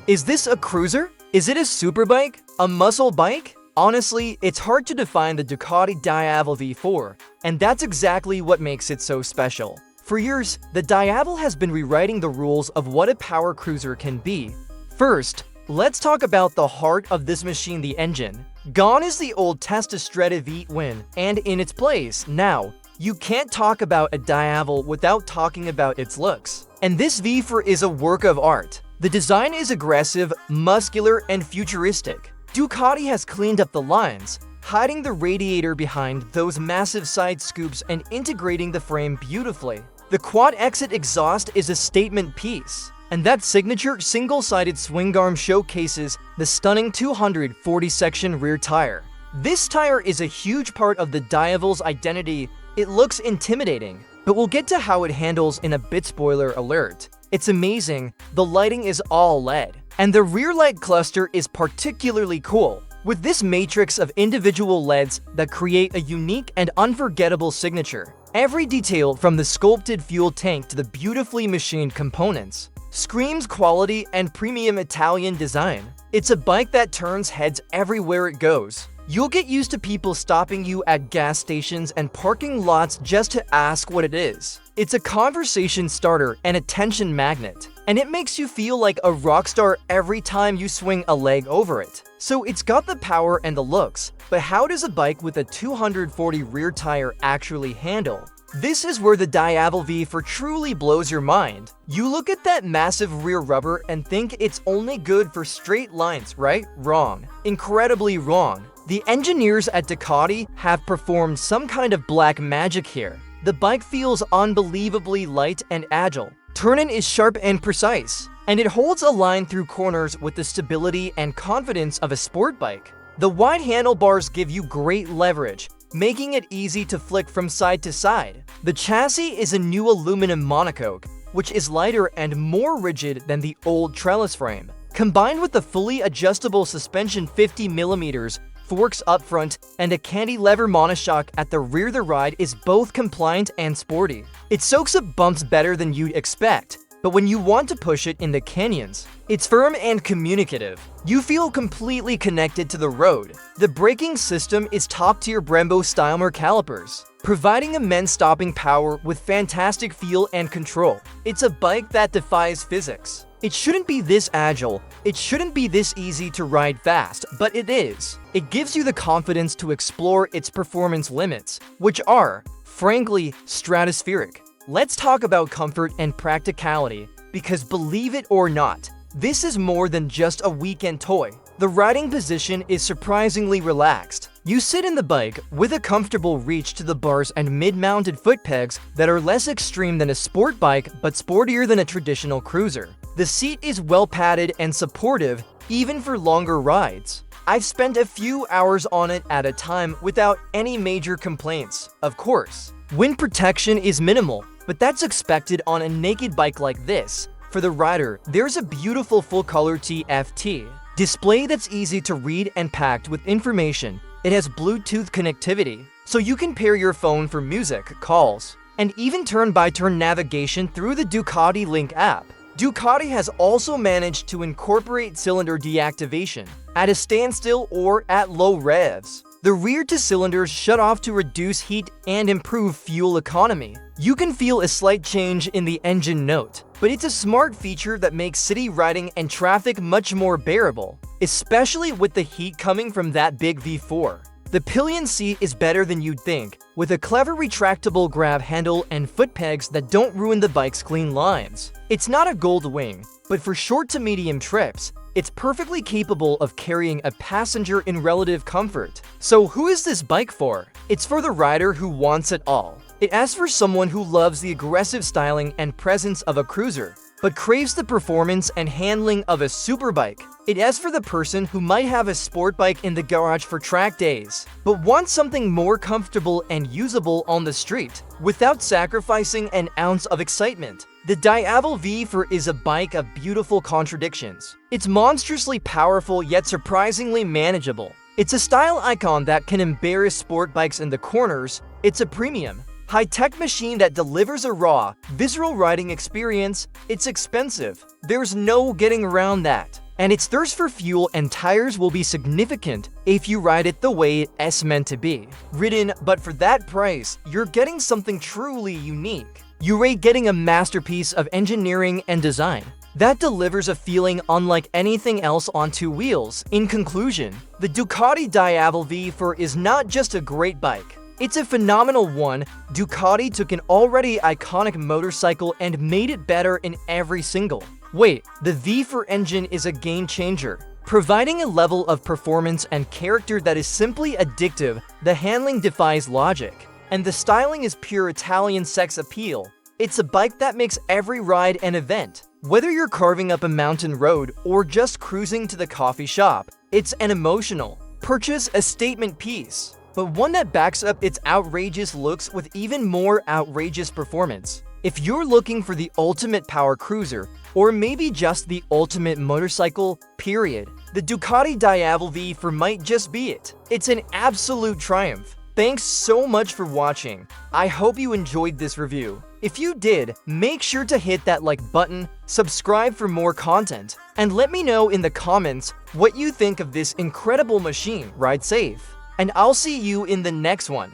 Is this a cruiser? Is it a superbike? A muscle bike? Honestly, it's hard to define the Ducati Diavel V4, and that's exactly what makes it so special. For years, the Diavel has been rewriting the rules of what a power cruiser can be. First, let's talk about the heart of this machine, the engine. Gone is the old testosterone V8, and in its place, now, you can't talk about a Diavel without talking about its looks. And this V4 is a work of art. The design is aggressive, muscular, and futuristic. Ducati has cleaned up the lines, hiding the radiator behind those massive side scoops and integrating the frame beautifully. The quad-exit exhaust is a statement piece, and that signature single-sided swing arm showcases the stunning 240-section rear tire. This tire is a huge part of the Diavel's identity. It looks intimidating, but we'll get to how it handles in a bit. Spoiler alert. It's amazing, the lighting is all LED, and the rear light cluster is particularly cool, with this matrix of individual LEDs that create a unique and unforgettable signature. Every detail, from the sculpted fuel tank to the beautifully machined components, screams quality and premium Italian design. It's a bike that turns heads everywhere it goes. You'll get used to people stopping you at gas stations and parking lots just to ask what it is. It's a conversation starter and attention magnet, and it makes you feel like a rock star every time you swing a leg over it. So it's got the power and the looks, but how does a bike with a 240 rear tire actually handle? This is where the Diavel V4 truly blows your mind. You look at that massive rear rubber and think it's only good for straight lines, right? Wrong. Incredibly wrong. The engineers at Ducati have performed some kind of black magic here. The bike feels unbelievably light and agile. Turn-in is sharp and precise, and it holds a line through corners with the stability and confidence of a sport bike. The wide handlebars give you great leverage, making it easy to flick from side to side. The chassis is a new aluminum monocoque, which is lighter and more rigid than the old trellis frame. Combined with the fully adjustable suspension 50mm, forks up front, and a cantilever monoshock at the rear, the ride is both compliant and sporty. It soaks up bumps better than you'd expect, but when you want to push it in the canyons, it's firm and communicative. You feel completely connected to the road. The braking system is top-tier Brembo-style calipers, providing immense stopping power with fantastic feel and control. It's a bike that defies physics. It shouldn't be this agile, it shouldn't be this easy to ride fast, but it is. It gives you the confidence to explore its performance limits, which are, frankly, stratospheric. Let's talk about comfort and practicality, because believe it or not, this is more than just a weekend toy. The riding position is surprisingly relaxed. You sit in the bike with a comfortable reach to the bars and mid-mounted foot pegs that are less extreme than a sport bike but sportier than a traditional cruiser. The seat is well padded and supportive, even for longer rides. I've spent a few hours on it at a time without any major complaints. Of course, wind protection is minimal, but that's expected on a naked bike like this. For the rider, there's a beautiful full-color TFT display that's easy to read and packed with information. It has Bluetooth connectivity, so you can pair your phone for music, calls, and even turn-by-turn navigation through the Ducati Link app. Ducati has also managed to incorporate cylinder deactivation at a standstill or at low revs. The rear two cylinders shut off to reduce heat and improve fuel economy. You can feel a slight change in the engine note, but it's a smart feature that makes city riding and traffic much more bearable, especially with the heat coming from that big V4. The pillion seat is better than you'd think, with a clever retractable grab handle and foot pegs that don't ruin the bike's clean lines. It's not a gold wing, but for short to medium trips, it's perfectly capable of carrying a passenger in relative comfort. So who is this bike for? It's for the rider who wants it all. It asks for someone who loves the aggressive styling and presence of a cruiser, but craves the performance and handling of a superbike. It asks for the person who might have a sport bike in the garage for track days, but wants something more comfortable and usable on the street, without sacrificing an ounce of excitement. The Diavel V4 is a bike of beautiful contradictions. It's monstrously powerful yet surprisingly manageable. It's a style icon that can embarrass sport bikes in the corners. It's a premium, high-tech machine that delivers a raw, visceral riding experience. It's expensive. There's no getting around that. and its thirst for fuel and tires will be significant if you ride it the way it's meant to be. Ridden, but for that price, you're getting something truly unique. You're getting a masterpiece of engineering and design that delivers a feeling unlike anything else on two wheels. In conclusion, the Ducati Diavel V4 is not just a great bike, it's a phenomenal one. Ducati took an already iconic motorcycle and made it better in every single way. The V4 engine is a game changer, providing a level of performance and character that is simply addictive. The handling defies logic, and the styling is pure Italian sex appeal. It's a bike that makes every ride an event. Whether you're carving up a mountain road or just cruising to the coffee shop, it's an emotional purchase, a statement piece, but one that backs up its outrageous looks with even more outrageous performance. If you're looking for the ultimate power cruiser, or maybe just the ultimate motorcycle, period, the Ducati Diavel V4 might just be it. It's an absolute triumph. Thanks so much for watching. I hope you enjoyed this review. If you did, make sure to hit that like button, subscribe for more content, and let me know in the comments what you think of this incredible machine. Ride safe, and I'll see you in the next one.